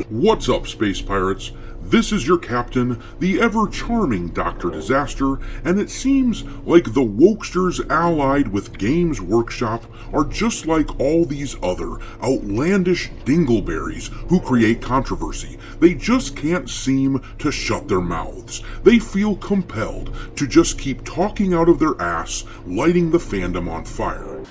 What's up, Space Pirates? This is your captain, the ever-charming Dr. Disaster, and it seems like the wokesters allied with Games Workshop are just like all these other outlandish dingleberries who create controversy. They just can't seem to shut their mouths. They feel compelled to just keep talking out of their ass, lighting the fandom on fire.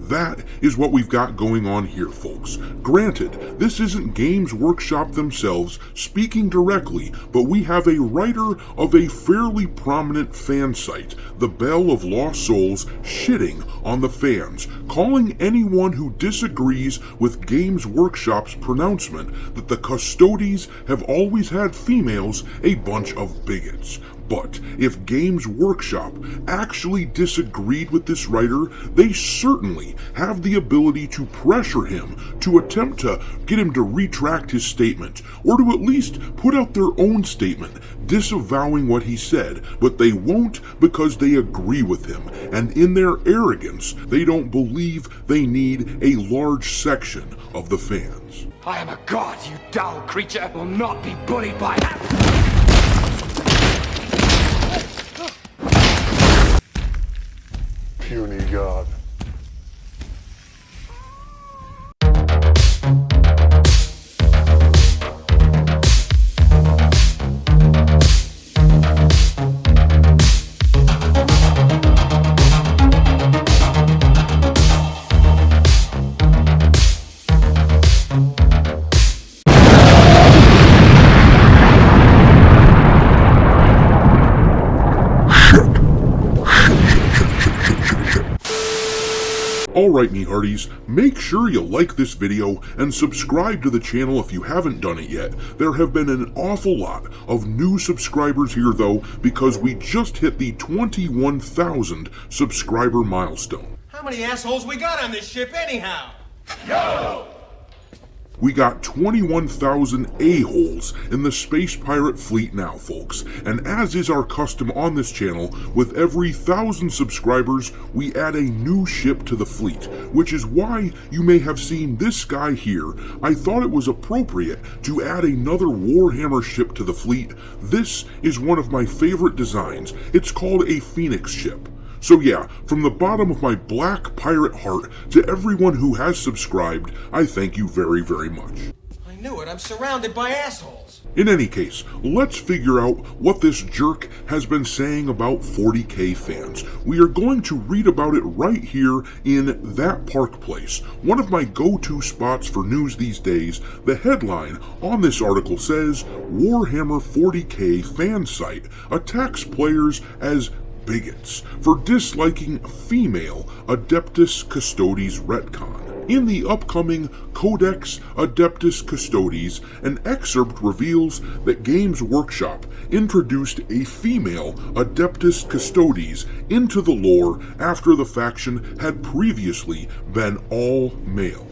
That is what we've got going on here, folks. Granted, this isn't Games Workshop themselves speaking directly, but we have a writer of a fairly prominent fan site, the Bell of Lost Souls, shitting on the fans, calling anyone who disagrees with Games Workshop's pronouncement that the Custodians have always had females a bunch of bigots. But if Games Workshop actually disagreed with this writer, they certainly have the ability to pressure him to attempt to get him to retract his statement, or to at least put out their own statement disavowing what he said, but they won't because they agree with him, and in their arrogance, they don't believe they need a large section of the fans. I am a god, you dull creature, will not be bullied by that. Puny god. Alright, me hearties, make sure you like this video and subscribe to the channel if you haven't done it yet. There have been an awful lot of new subscribers here though, because we just hit the 21,000 subscriber milestone. How many assholes we got on this ship anyhow? Yo! We got 21,000 a-holes in the Space Pirate fleet now, folks, and as is our custom on this channel, with every 1,000 subscribers, we add a new ship to the fleet, which is why you may have seen this guy here. I thought it was appropriate to add another Warhammer ship to the fleet. This is one of my favorite designs. It's called a Phoenix ship. So yeah, from the bottom of my black pirate heart to everyone who has subscribed, I thank you very, very much. I knew it, I'm surrounded by assholes. In any case, let's figure out what this jerk has been saying about 40k fans. We are going to read about it right here in That Park Place, one of my go-to spots for news these days. The headline on this article says, Warhammer 40k fan site attacks players as bigots for disliking female Adeptus Custodes retcon. In the upcoming Codex Adeptus Custodes, an excerpt reveals that Games Workshop introduced a female Adeptus Custodes into the lore after the faction had previously been all male.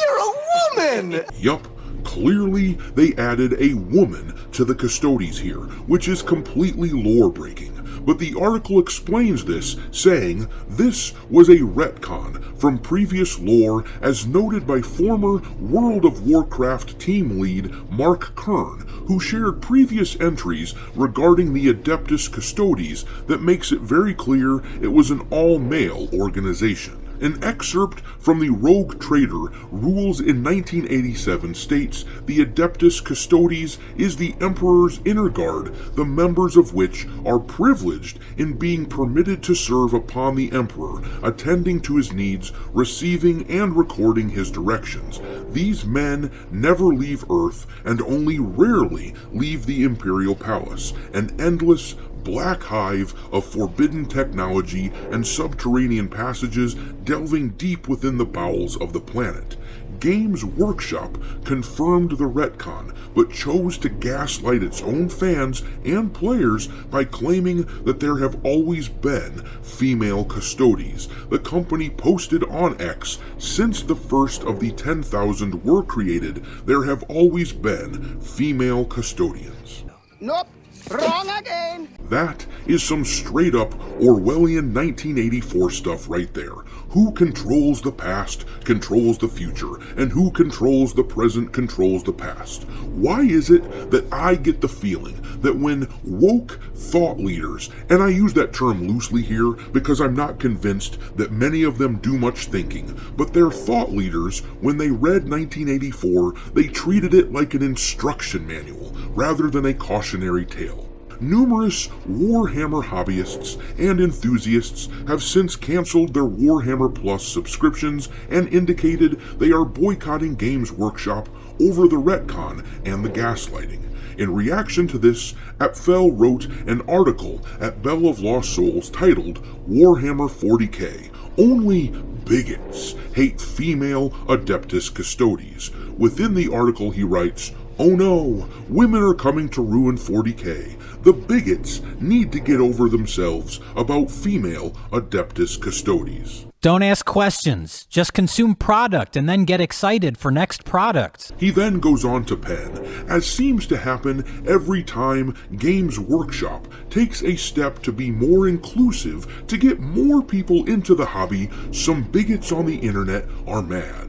You're a woman! Yup. Clearly, they added a woman to the Custodians here, which is completely lore-breaking. But the article explains this, saying this was a retcon from previous lore as noted by former World of Warcraft team lead Mark Kern, who shared previous entries regarding the Adeptus Custodes that makes it very clear it was an all-male organization. An excerpt from the Rogue Trader Rules in 1987 states the Adeptus Custodes is the Emperor's inner guard, the members of which are privileged in being permitted to serve upon the Emperor, attending to his needs, receiving and recording his directions. These men never leave Earth and only rarely leave the Imperial Palace, an endless black hive of forbidden technology and subterranean passages delving deep within the bowels of the planet. Games Workshop confirmed the retcon, but chose to gaslight its own fans and players by claiming that there have always been female Custodians. The company posted on X, since the first of the 10,000 were created, there have always been female Custodians. Nope. Wrong again! That is some straight up Orwellian 1984 stuff right there. Who controls the past controls the future, and who controls the present controls the past. Why is it that I get the feeling that when woke thought leaders, and I use that term loosely here because I'm not convinced that many of them do much thinking, but their thought leaders, when they read 1984, they treated it like an instruction manual rather than a cautionary tale. Numerous Warhammer hobbyists and enthusiasts have since canceled their Warhammer Plus subscriptions and indicated they are boycotting Games Workshop over the retcon and the gaslighting. In reaction to this, Apfel wrote an article at Bell of Lost Souls titled Warhammer 40k, Only Bigots Hate Female Adeptus Custodes. Within the article he writes, "Oh no, women are coming to ruin 40k. The bigots need to get over themselves about female Adeptus Custodes." Don't ask questions. Just consume product and then get excited for next product. He then goes on to pen, as seems to happen every time Games Workshop takes a step to be more inclusive to get more people into the hobby, some bigots on the internet are mad.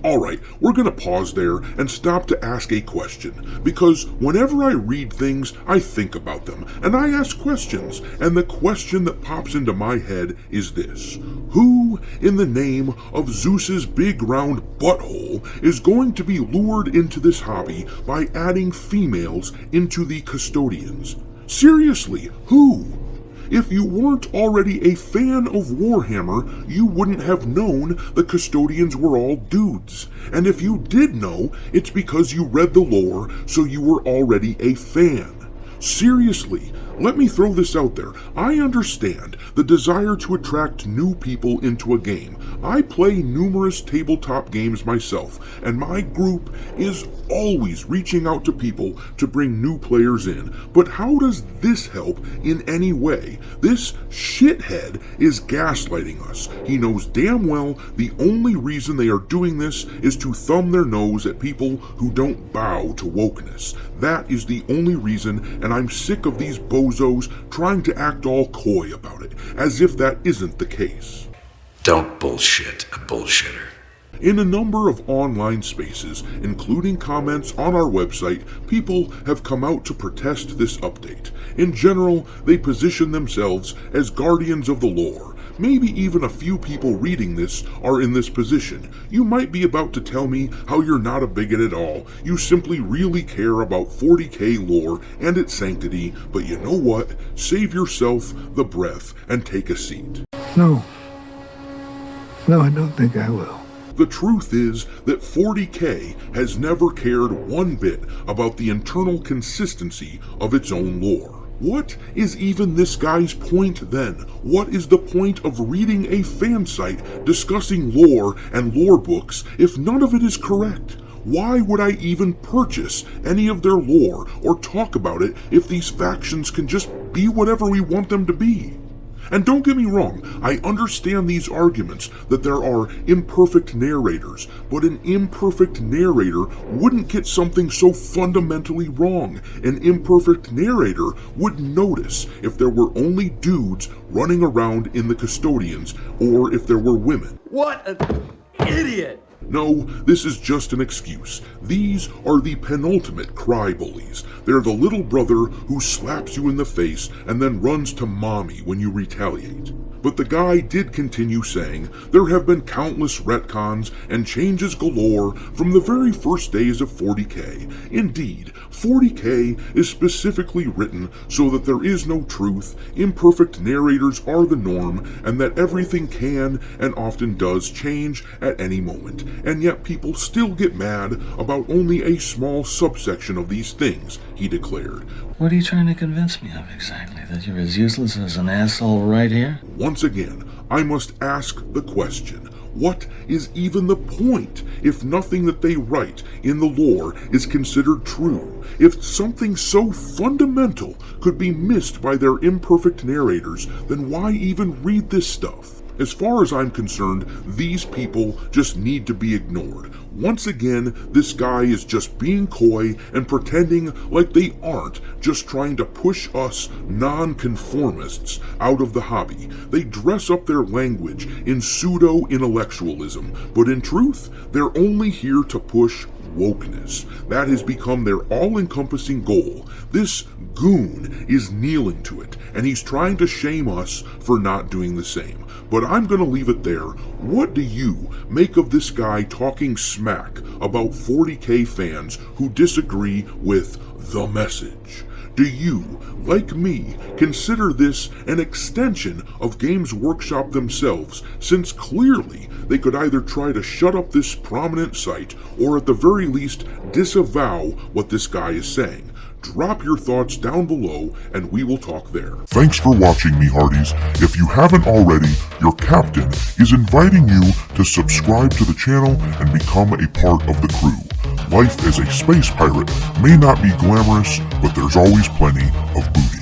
Alright, we're gonna pause there and stop to ask a question, because whenever I read things, I think about them, and I ask questions, and the question that pops into my head is this: who, in the name of Zeus's big round butthole, is going to be lured into this hobby by adding females into the Custodians? Seriously, who? If you weren't already a fan of Warhammer, you wouldn't have known the Custodians were all dudes. And if you did know, it's because you read the lore, so you were already a fan. Seriously, let me throw this out there. I understand the desire to attract new people into a game. I play numerous tabletop games myself, and my group is always reaching out to people to bring new players in. But how does this help in any way? This shithead is gaslighting us. He knows damn well the only reason they are doing this is to thumb their nose at people who don't bow to wokeness. That is the only reason, and I'm sick of these bozos trying to act all coy about it, as if that isn't the case. Don't bullshit a bullshitter. In a number of online spaces, including comments on our website, people have come out to protest this update. In general, they position themselves as guardians of the lore. Maybe even a few people reading this are in this position. You might be about to tell me how you're not a bigot at all. You simply really care about 40k lore and its sanctity, but you know what? Save yourself the breath and take a seat. No, I don't think I will. The truth is that 40k has never cared one bit about the internal consistency of its own lore. What is even this guy's point then? What is the point of reading a fan site discussing lore and lore books if none of it is correct? Why would I even purchase any of their lore or talk about it if these factions can just be whatever we want them to be? And don't get me wrong, I understand these arguments that there are imperfect narrators, but an imperfect narrator wouldn't get something so fundamentally wrong. An imperfect narrator would notice if there were only dudes running around in the Custodians, or if there were women. What an idiot! No, this is just an excuse. These are the penultimate cry bullies. They're the little brother who slaps you in the face and then runs to mommy when you retaliate. But the guy did continue saying there have been countless retcons and changes galore from the very first days of 40k. Indeed, 40k is specifically written so that there is no truth, imperfect narrators are the norm, and that everything can and often does change at any moment. And yet people still get mad about only a small subsection of these things, he declared. What are you trying to convince me of exactly? That you're as useless as an asshole right here? Once again, I must ask the question. What is even the point if nothing that they write in the lore is considered true? If something so fundamental could be missed by their imperfect narrators, then why even read this stuff? As far as I'm concerned, these people just need to be ignored. Once again, this guy is just being coy and pretending like they aren't, just trying to push us non-conformists out of the hobby. They dress up their language in pseudo-intellectualism, but in truth, they're only here to push wokeness. That has become their all-encompassing goal. This goon is kneeling to it, and he's trying to shame us for not doing the same. But I'm going to leave it there. What do you make of this guy talking smack about 40K fans who disagree with the message? Do you, like me, consider this an extension of Games Workshop themselves, since clearly they could either try to shut up this prominent site or at the very least disavow what this guy is saying? Drop your thoughts down below and we will talk there. Thanks for watching, me hearties. If you haven't already, your captain is inviting you to subscribe to the channel and become a part of the crew. Life as a space pirate may not be glamorous, but there's always plenty of booty.